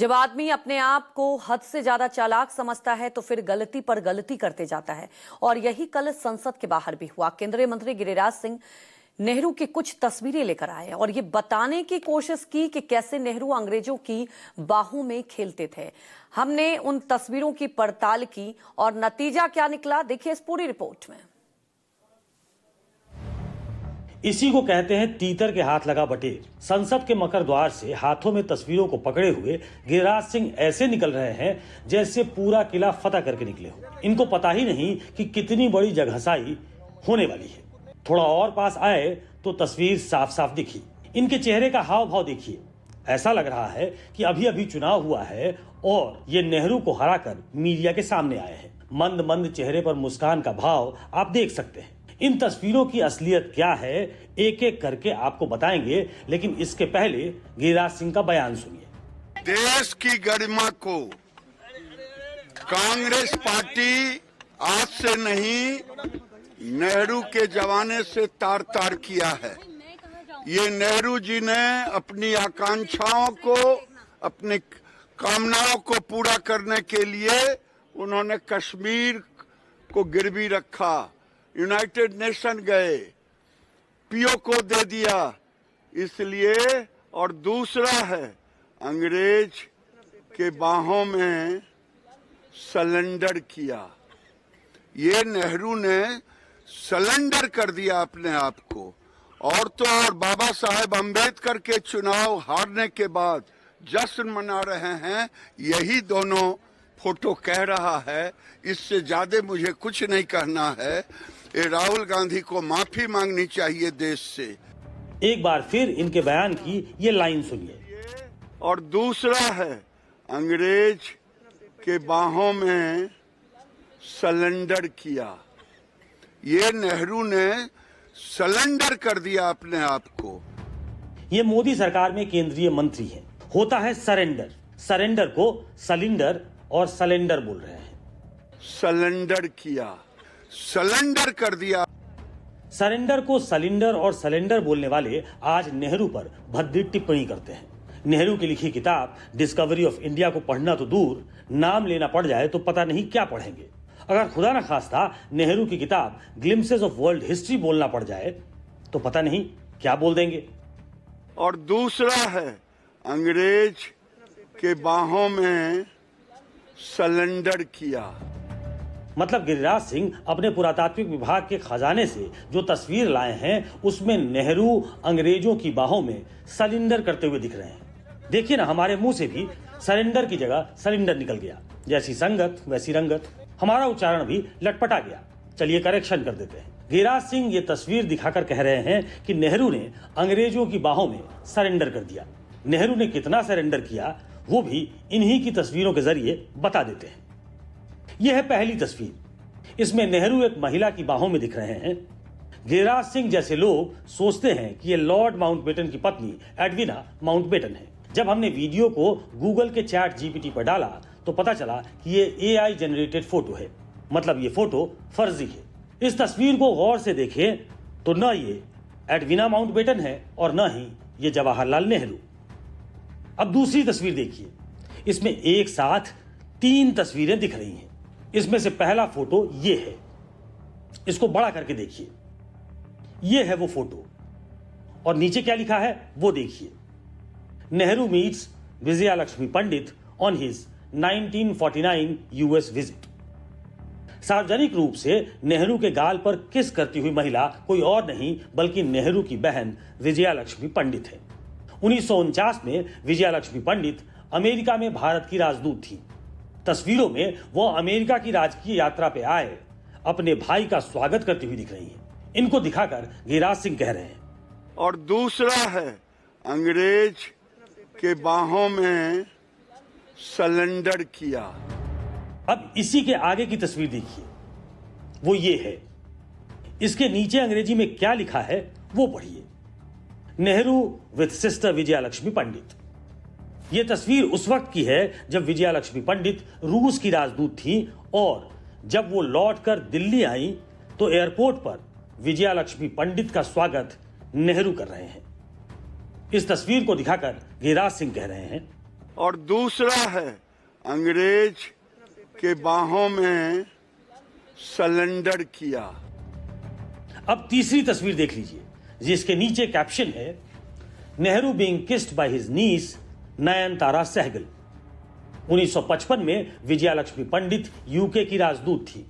जब आदमी अपने आप को हद से ज्यादा चालाक समझता है तो फिर गलती पर गलती करते जाता है। और यही कल संसद के बाहर भी हुआ। केंद्रीय मंत्री गिरिराज सिंह नेहरू की कुछ तस्वीरें लेकर आए और ये बताने की कोशिश की कि कैसे नेहरू अंग्रेजों की बाहों में खेलते थे। हमने उन तस्वीरों की पड़ताल की और नतीजा क्या निकला, देखिए इस पूरी रिपोर्ट में। इसी को कहते हैं तीतर के हाथ लगा बटेर। संसद के मकर द्वार से हाथों में तस्वीरों को पकड़े हुए गिरिराज सिंह ऐसे निकल रहे हैं जैसे पूरा किला फतह करके निकले हो। इनको पता ही नहीं कि कितनी बड़ी जगहसाई होने वाली है। थोड़ा और पास आए तो तस्वीर साफ साफ दिखी। इनके चेहरे का हाव भाव देखिए, ऐसा लग रहा है कि अभी अभी चुनाव हुआ है और ये नेहरू को हराकर मीडिया के सामने आए हैं। मंद मंद चेहरे पर मुस्कान का भाव आप देख सकते हैं। इन तस्वीरों की असलियत क्या है एक एक करके आपको बताएंगे, लेकिन इसके पहले गिरिराज सिंह का बयान सुनिए। देश की गरिमा को कांग्रेस पार्टी आज से नहीं, नेहरू के जमाने से तार तार किया है। ये नेहरू जी ने अपनी आकांक्षाओं को, अपनी कामनाओं को पूरा करने के लिए उन्होंने कश्मीर को गिरवी रखा, यूनाइटेड नेशन गए, पीओ को दे दिया इसलिए। और दूसरा है अंग्रेज के बाहों में सरेंडर किया। ये नेहरू ने सरेंडर कर दिया अपने आप को। और तो और बाबा साहेब अम्बेडकर के चुनाव हारने के बाद जश्न मना रहे हैं। यही दोनों फोटो कह रहा है। इससे ज्यादा मुझे कुछ नहीं कहना है। ये राहुल गांधी को माफी मांगनी चाहिए देश से। एक बार फिर इनके बयान की ये लाइन सुनिए। और दूसरा है अंग्रेज के बाहों में सरेंडर किया। ये नेहरू ने सरेंडर कर दिया अपने आप को। ये मोदी सरकार में केंद्रीय मंत्री हैं। होता है सरेंडर। सरेंडर को सलिंडर और सलेंडर बोल रहे हैं। सरेंडर किया, सरेंडर कर दिया। सरेंडर को सलिंडर और सलेंडर बोलने वाले आज नेहरू पर भद्दी टिप्पणी करते हैं। नेहरू की लिखी किताब डिस्कवरी ऑफ इंडिया को पढ़ना तो दूर, नाम लेना पड़ जाए तो पता नहीं क्या पढ़ेंगे। अगर खुदा न खास्ता नेहरू की किताब ग्लिम्सेस ऑफ वर्ल्ड हिस्ट्री बोलना पड़ जाए तो पता नहीं क्या बोल देंगे। और दूसरा है अंग्रेज के बाहों में सरेंडर किया। मतलब गिरिराज सिंह अपने पुरातात्विक विभाग के खजाने से जो तस्वीर लाए हैं उसमें नेहरू अंग्रेजों की बाहों में सरेंडर करते हुए दिख रहे हैं। देखिए ना, हमारे मुंह से भी सरेंडर की जगह सलेंडर निकल गया। जैसी संगत वैसी रंगत, हमारा उच्चारण भी लटपटा गया। चलिए करेक्शन कर देते हैं। गिरिराज सिंह ये तस्वीर दिखाकर कह रहे हैं कि नेहरू ने अंग्रेजों की बाहों में सरेंडर कर दिया। नेहरू ने कितना सरेंडर किया वो भी इन्हीं की तस्वीरों के जरिए बता देते हैं। यह है पहली तस्वीर। इसमें नेहरू एक महिला की बाहों में दिख रहे हैं। गिरिराज सिंह जैसे लोग सोचते हैं कि ये लॉर्ड माउंटबेटन की पत्नी एडविना माउंटबेटन है। जब हमने वीडियो को गूगल के चैट जीपीटी पर डाला तो पता चला कि ये एआई जनरेटेड फोटो है। मतलब ये फोटो फर्जी है। इस तस्वीर को गौर से देखें तो न ये एडविना माउंटबेटन है और न ही ये जवाहरलाल नेहरू। अब दूसरी तस्वीर देखिए। इसमें एक साथ 3 तस्वीरें दिख रही हैं। इसमें से पहला फोटो ये है। इसको बड़ा करके देखिए। ये है वो फोटो और नीचे क्या लिखा है वो देखिए। Nehru meets Vijayalakshmi Pandit on his 1949 US visit. सार्वजनिक रूप से नेहरू के गाल पर किस करती हुई महिला कोई और नहीं बल्कि नेहरू की बहन विजयालक्ष्मी पंडित है। 1949 में विजयालक्ष्मी पंडित अमेरिका में भारत की राजदूत थी। तस्वीरों में वो अमेरिका की राजकीय यात्रा पे आए अपने भाई का स्वागत करती हुई दिख रही हैं। इनको दिखाकर गिरिराज सिंह कह रहे हैं। और दूसरा है अंग्रेज के बाहों में सरेंडर किया। अब इसी के आगे की तस्वीर देखिए, वो ये है। इसके नीचे अंग्रेजी में क्या लिखा है वो पढ़िए। Nehru with sister Vijayalakshmi Pandit. यह तस्वीर उस वक्त की है जब विजयालक्ष्मी पंडित रूस की राजदूत थी और जब वो लौटकर दिल्ली आई तो एयरपोर्ट पर विजयालक्ष्मी पंडित का स्वागत नेहरू कर रहे हैं। इस तस्वीर को दिखाकर गिरिराज सिंह कह रहे हैं। और दूसरा है अंग्रेज के बाहों में सरेंडर किया। अब तीसरी तस्वीर देख लीजिए, जिसके नीचे कैप्शन है, Nehru being kissed by his niece Nayantara Sahgal. 1955 में विजयालक्ष्मी पंडित यूके की राजदूत थी।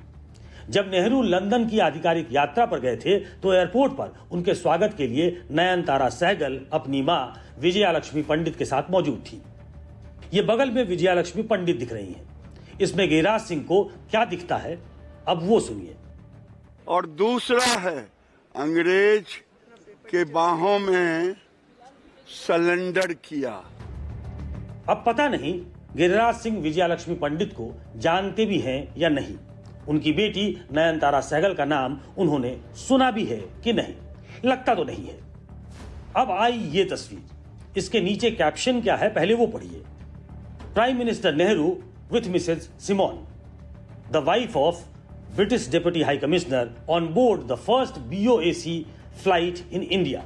जब नेहरू लंदन की आधिकारिक यात्रा पर गए थे तो एयरपोर्ट पर उनके स्वागत के लिए नयनतारा सहगल अपनी मां विजयालक्ष्मी पंडित के साथ मौजूद थी। ये बगल में विजयालक्ष्मी पंडित दिख रही हैं। इसमें गिरिराज सिंह को क्या दिखता है, अब वो सुनिए। और दूसरा है अंग्रेज के बाहों में सरेंडर किया। अब पता नहीं गिरिराज सिंह विजयालक्ष्मी पंडित को जानते भी हैं या नहीं। उनकी बेटी नयनतारा सहगल का नाम उन्होंने सुना भी है कि नहीं, लगता तो नहीं है। अब आई ये तस्वीर, इसके नीचे कैप्शन क्या है पहले वो पढ़िए। Prime minister Nehru with Mrs Simon, the wife of British deputy high commissioner, on board the first BOAC flight in India.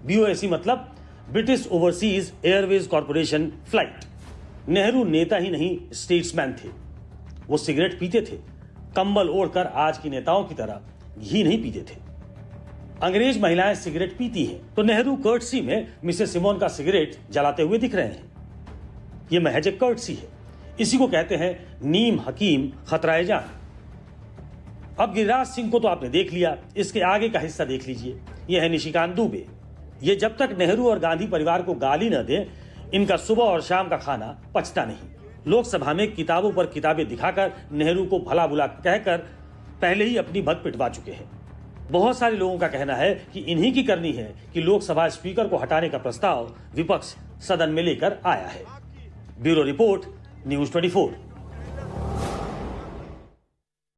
BOAC मतलब British overseas airways corporation flight. Nehru नेता ही नहीं स्टेट्समैन थे। वो सिगरेट पीते थे, कंबल ओढ़कर आज की नेताओं की तरह घी नहीं पीते थे। अंग्रेज महिलाएं सिगरेट पीती हैं तो नेहरू कर्टसी में मिसेस सिमोन का सिगरेट जलाते हुए दिख रहे हैं। यह महज एक कर्टसी है। इसी को कहते हैं नीम हकीम खतराए जान। अब गिरिराज सिंह को तो आपने देख लिया, इसके आगे का हिस्सा देख लीजिए। यह है निशिकांत दुबे। ये जब तक नेहरू और गांधी परिवार को गाली न दें, इनका सुबह और शाम का खाना पचता नहीं। लोकसभा में किताबों पर किताबें दिखाकर नेहरू को भला बुला कहकर पहले ही अपनी भग पिटवा चुके हैं। बहुत सारे लोगों का कहना है कि इन्हीं की करनी है कि लोकसभा स्पीकर को हटाने का प्रस्ताव विपक्ष सदन में लेकर आया है। Bureau report, news 24।